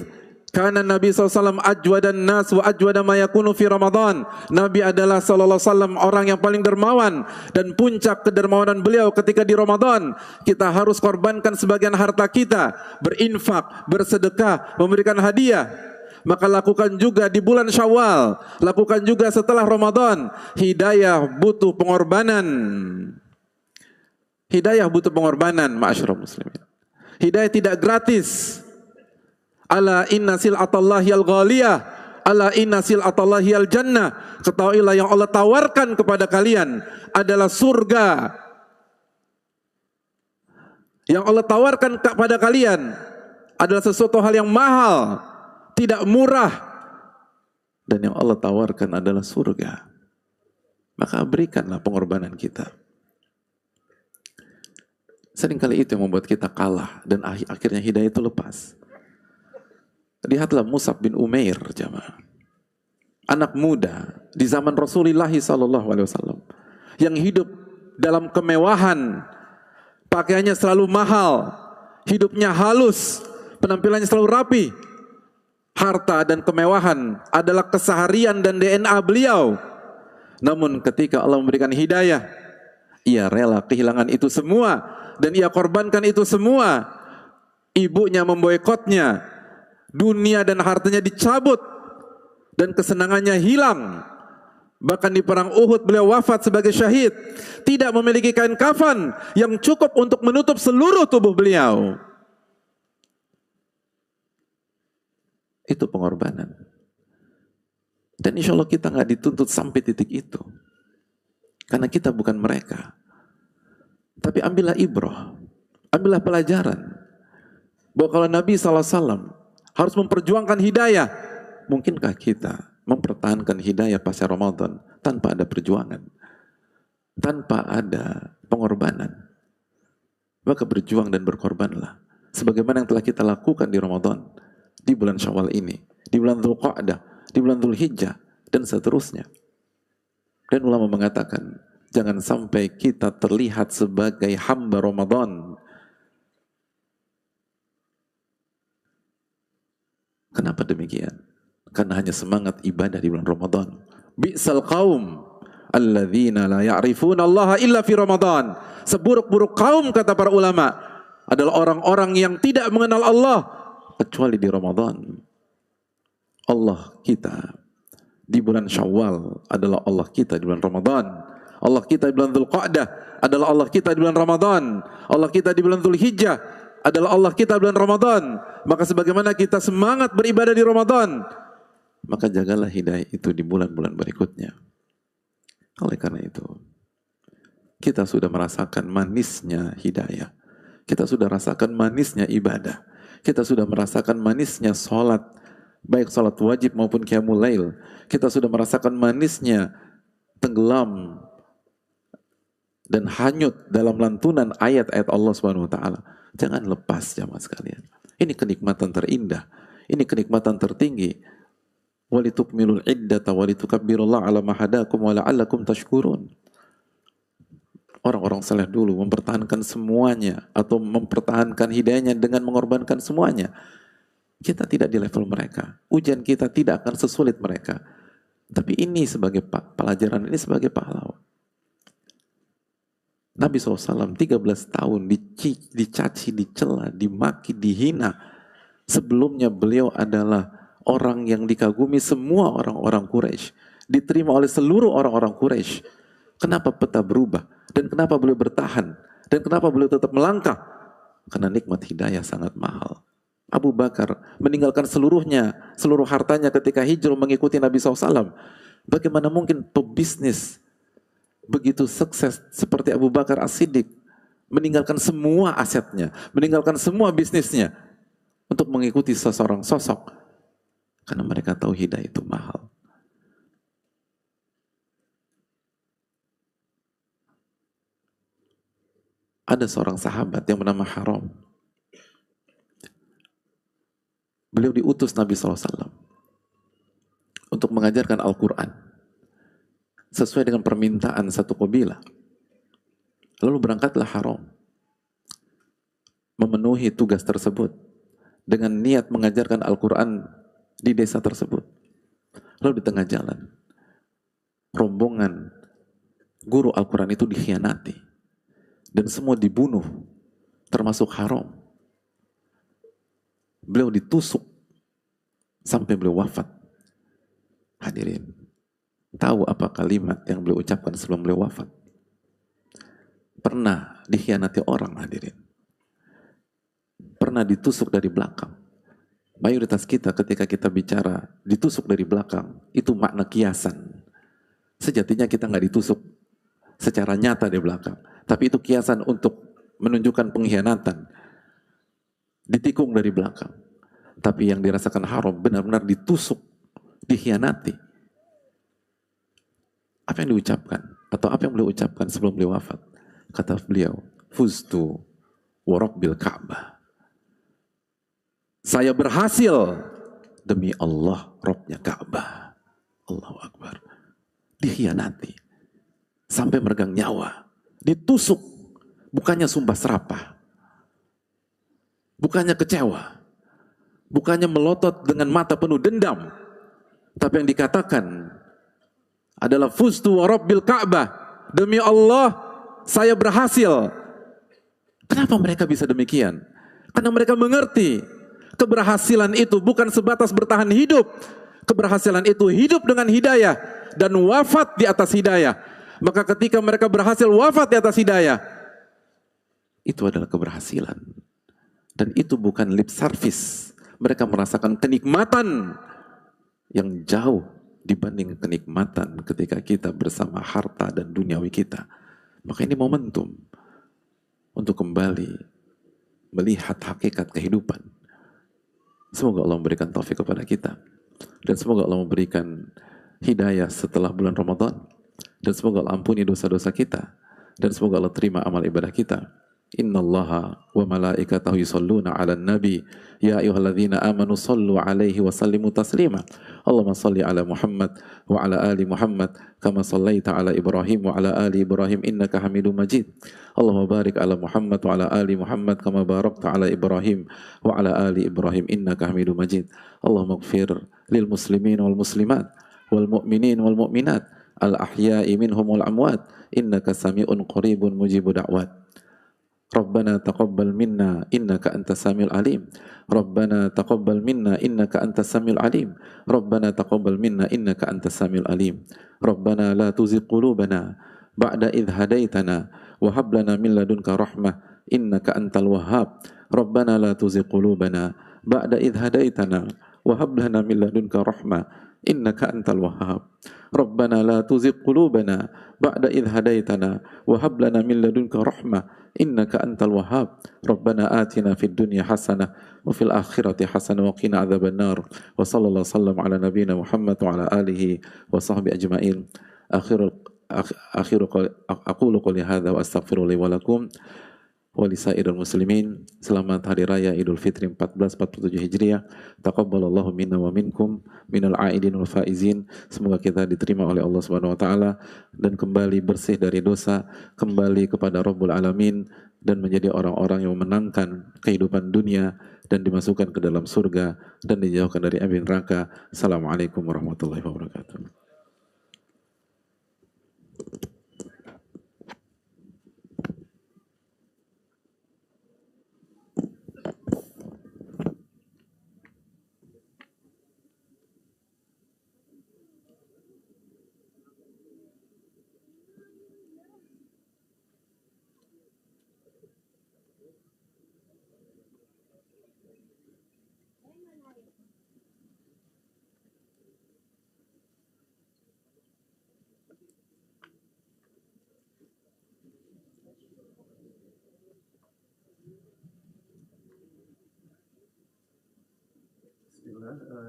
karena Nabi SAW ajwadan nas wa ajwada ma yakunu fi Ramadan. Nabi adalah SAW orang yang paling dermawan, dan puncak kedermawanan beliau ketika di Ramadan. Kita harus korbankan sebagian harta kita, berinfak, bersedekah, memberikan hadiah. Maka lakukan juga di bulan Syawal, lakukan juga setelah Ramadan. Hidayah butuh pengorbanan. Hidayah butuh pengorbanan, ma'asyiral muslimin. Hidayah tidak gratis. Ala inna sil'atallahi al-ghaliyah. Ala inna sil'atallahi al-jannah. Ketahuilah yang Allah tawarkan kepada kalian adalah surga. Yang Allah tawarkan kepada kalian adalah sesuatu hal yang mahal, tidak murah. Dan yang Allah tawarkan adalah surga. Maka berikanlah pengorbanan kita. Seringkali itu yang membuat kita kalah dan akhirnya hidayah itu lepas. Lihatlah Mus'ab bin Umair, jamaah. Anak muda di zaman Rasulullah SAW yang hidup dalam kemewahan, pakaiannya selalu mahal, hidupnya halus, penampilannya selalu rapi. Harta dan kemewahan adalah keseharian dan DNA beliau. Namun ketika Allah memberikan hidayah, ia rela kehilangan itu semua dan ia korbankan itu semua. Ibunya memboikotnya. Dunia dan hartanya dicabut dan kesenangannya hilang. Bahkan di perang Uhud beliau wafat sebagai syahid, tidak memiliki kain kafan yang cukup untuk menutup seluruh tubuh beliau. Itu pengorbanan. Dan insya Allah kita nggak dituntut sampai titik itu, karena kita bukan mereka. Tapi ambillah ibrah, ambillah pelajaran bahwa kalau Nabi SAW harus memperjuangkan hidayah, mungkinkah kita mempertahankan hidayah pasca Ramadan tanpa ada perjuangan, tanpa ada pengorbanan? Maka berjuang dan berkorbanlah sebagaimana yang telah kita lakukan di Ramadan, di bulan Syawal ini, di bulan Dzulqa'dah, di bulan Dzulhijjah, dan seterusnya. Dan ulama mengatakan, jangan sampai kita terlihat sebagai hamba Ramadan. Kenapa demikian? Karena hanya semangat ibadah di bulan Ramadan. Bi'sal qaum alladzina la ya'rifuna Allah illa fi Ramadan. Seburuk-buruk kaum, kata para ulama, adalah orang-orang yang tidak mengenal Allah kecuali di Ramadan. Allah kita di bulan Syawal adalah Allah kita di bulan Ramadan. Allah kita di bulan Dzulqa'dah adalah Allah kita di bulan Ramadan. Allah kita di bulan Dzulhijjah adalah Allah kita di bulan Ramadan. Maka sebagaimana kita semangat beribadah di Ramadan, maka jagalah hidayah itu di bulan-bulan berikutnya. Oleh karena itu, kita sudah merasakan manisnya hidayah. Kita sudah rasakan manisnya ibadah. Kita sudah merasakan manisnya sholat, baik sholat wajib maupun qiyamul lail. Kita sudah merasakan manisnya tenggelam dan hanyut dalam lantunan ayat-ayat Allah Subhanahu wa taala. Jangan lepas, jamaah sekalian. Ini kenikmatan terindah. Ini kenikmatan tertinggi. Walitukmilul iddata walitukabbirullaha ala ma hadakum wa la'allakum tashkurun. Orang-orang saleh dulu mempertahankan semuanya atau mempertahankan hidayahnya dengan mengorbankan semuanya. Kita tidak di level mereka. Ujian kita tidak akan sesulit mereka. Tapi ini sebagai pelajaran, ini sebagai pahlawan. Nabi SAW 13 tahun dicaci, dicela, dimaki, dihina. Sebelumnya beliau adalah orang yang dikagumi semua orang-orang Quraisy, diterima oleh seluruh orang-orang Quraisy. Kenapa peta berubah? Dan kenapa beliau bertahan? Dan kenapa beliau tetap melangkah? Karena nikmat hidayah sangat mahal. Abu Bakar meninggalkan seluruhnya, seluruh hartanya ketika hijrah mengikuti Nabi SAW. Bagaimana mungkin pebisnis begitu sukses seperti Abu Bakar As-Siddiq meninggalkan semua asetnya, meninggalkan semua bisnisnya untuk mengikuti seseorang sosok? Karena mereka tahu hidayah itu mahal. Ada seorang sahabat yang bernama Haram. Beliau diutus Nabi SAW untuk mengajarkan Al-Quran sesuai dengan permintaan satu kabilah. Lalu berangkatlah Haram memenuhi tugas tersebut dengan niat mengajarkan Al-Quran di desa tersebut. Lalu di tengah jalan, rombongan guru Al-Quran itu dikhianati dan semua dibunuh, termasuk Haram. Beliau ditusuk sampai beliau wafat. Hadirin, tahu apa kalimat yang beliau ucapkan sebelum beliau wafat? Pernah dikhianati orang, hadirin. Pernah ditusuk dari belakang. Mayoritas kita ketika kita bicara ditusuk dari belakang, itu makna kiasan. Sejatinya kita nggak ditusuk secara nyata di belakang, tapi itu kiasan untuk menunjukkan pengkhianatan. Ditikung dari belakang. Tapi yang dirasakan haram benar-benar ditusuk, dikhianati. Apa yang diucapkan? Atau apa yang beliau ucapkan sebelum beliau wafat? Kata beliau, Fuztu wa Rabbil Ka'bah. Saya berhasil demi Allah, Rabbnya Ka'bah. Allahu Akbar. Dikhianati. Sampai meregang nyawa. Ditusuk. Bukannya sumpah serapah. Bukannya kecewa. Bukannya melotot dengan mata penuh dendam. Tapi yang dikatakan adalah Fuztu wa Rabbil Ka'bah. Demi Allah, saya berhasil. Kenapa mereka bisa demikian? Karena mereka mengerti keberhasilan itu bukan sebatas bertahan hidup. Keberhasilan itu hidup dengan hidayah dan wafat di atas hidayah. Maka ketika mereka berhasil wafat di atas hidayah, itu adalah keberhasilan. Dan itu bukan lip service. Mereka merasakan kenikmatan yang jauh dibanding kenikmatan ketika kita bersama harta dan duniawi kita. Maka ini momentum untuk kembali melihat hakikat kehidupan. Semoga Allah memberikan taufik kepada kita. Dan semoga Allah memberikan hidayah setelah bulan Ramadan. Dan semoga Allah ampuni dosa-dosa kita. Dan semoga Allah terima amal ibadah kita. Innallaha wa malaikatahu yusalluna 'alan nabi ya ayyuhalladzina amanu sallu 'alaihi wa sallimu taslima. Allahumma salli 'ala Muhammad wa 'ala ali Muhammad kama sallaita 'ala Ibrahim wa 'ala ali Ibrahim innaka Hamidum Majid. Allahumma barik 'ala Muhammad wa 'ala ali Muhammad kama barakta 'ala Ibrahim wa 'ala ali Ibrahim innaka Hamidum Majid. Allahumma ighfir lil muslimin wal muslimat wal mu'minin wal mu'minat al ahya'i minhum wal amwat innaka sami'un qaribun mujibud da'wat. Rabbana taqabbal minna innaka antas samiul alim. Rabbana taqabbal minna innaka antas samiul alim. Rabbana taqabbal minna innaka antas samiul alim. Rabbana la tuzigh qulubana ba'da idh hadaitana wa hab lana min ladunka rahmah innaka antal wahhab. Rabbana la tuzigh qulubana ba'da idh hadaitana wa hab lana min ladunka rahmah innaka antal wahhab. Rabbana la tuzigh qulubana ba'da idh hadaitana wa hab lana min ladunka rahmah innaka antal wahhab. Rabbana atina fid dunya hasanah wa fil akhirati hasanah wa qina adzabannar. Wa sallallahu sallam ala nabiyyina Muhammad wa ala alihi wa sahbihi ajmain. Aqulu qouli hadza wa astaghfiru li wa lakum wa lisairil muslimin. Selamat hari raya Idul Fitri 1447 Hijriah. Taqabbalallahu minna wa minkum minal aidin wal faizin. Semoga kita diterima oleh Allah Subhanahu wa taala dan kembali bersih dari dosa, kembali kepada Rabbul Alamin dan menjadi orang-orang yang memenangkan kehidupan dunia dan dimasukkan ke dalam surga dan dijauhkan dari api neraka. Assalamualaikum warahmatullahi wabarakatuh.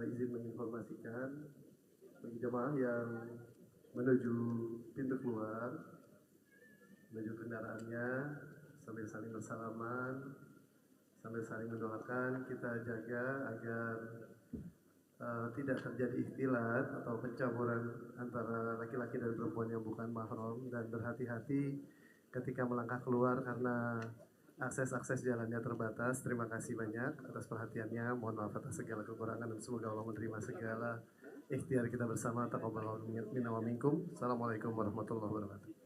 Izin menginformasikan bagi jemaah yang menuju pintu keluar, menuju kendaraannya, sambil saling bersalaman, sambil saling mendoakan, kita jaga agar tidak terjadi ikhtilat atau pencampuran antara laki-laki dan perempuan yang bukan mahram, dan berhati-hati ketika melangkah keluar karena akses jalannya terbatas. Terima kasih banyak atas perhatiannya. Mohon maaf atas segala kekurangan dan semoga Allah menerima segala ikhtiar kita bersama. Taqabbalallahu minna wa minkum. Assalamualaikum warahmatullahi wabarakatuh.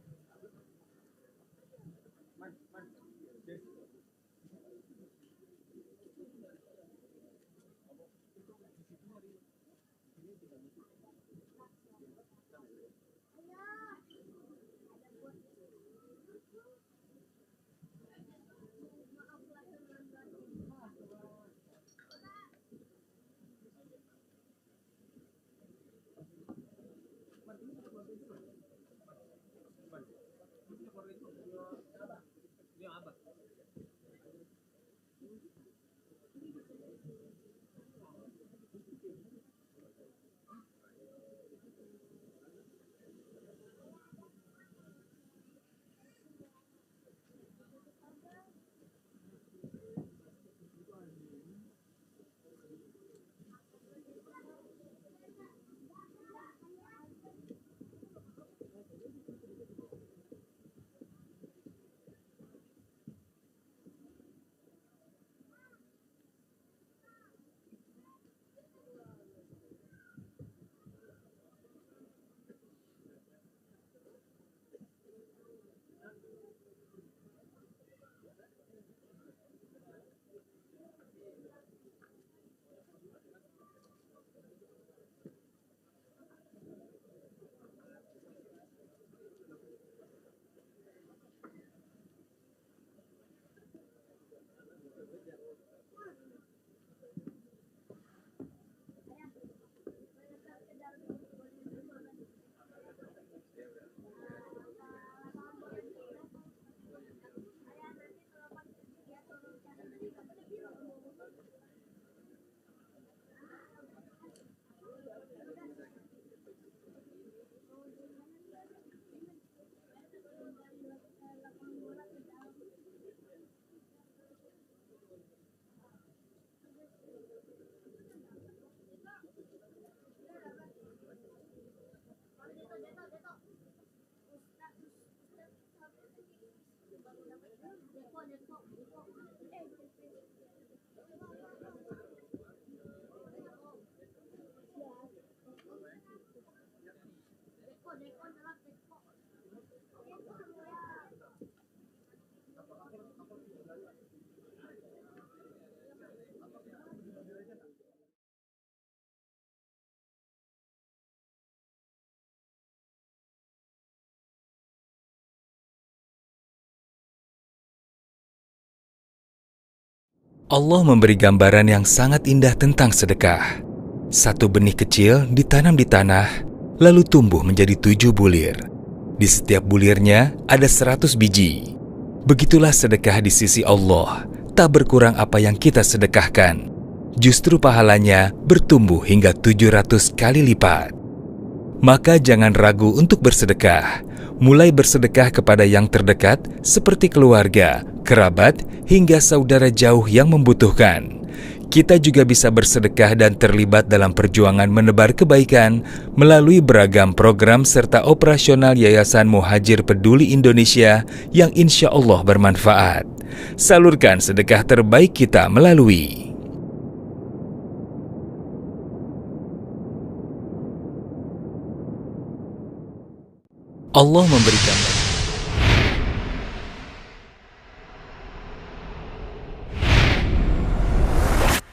Allah memberi gambaran yang sangat indah tentang sedekah. Satu benih kecil ditanam di tanah, lalu tumbuh menjadi 7 bulir. Di setiap bulirnya ada 100 biji. Begitulah sedekah di sisi Allah, tak berkurang apa yang kita sedekahkan. Justru pahalanya bertumbuh hingga 700 kali lipat. Maka jangan ragu untuk bersedekah. Mulai bersedekah kepada yang terdekat seperti keluarga, kerabat, hingga saudara jauh yang membutuhkan. Kita juga bisa bersedekah dan terlibat dalam perjuangan menebar kebaikan melalui beragam program serta operasional Yayasan Muhajir Peduli Indonesia yang insya Allah bermanfaat. Salurkan sedekah terbaik kita melalui Allah memberikan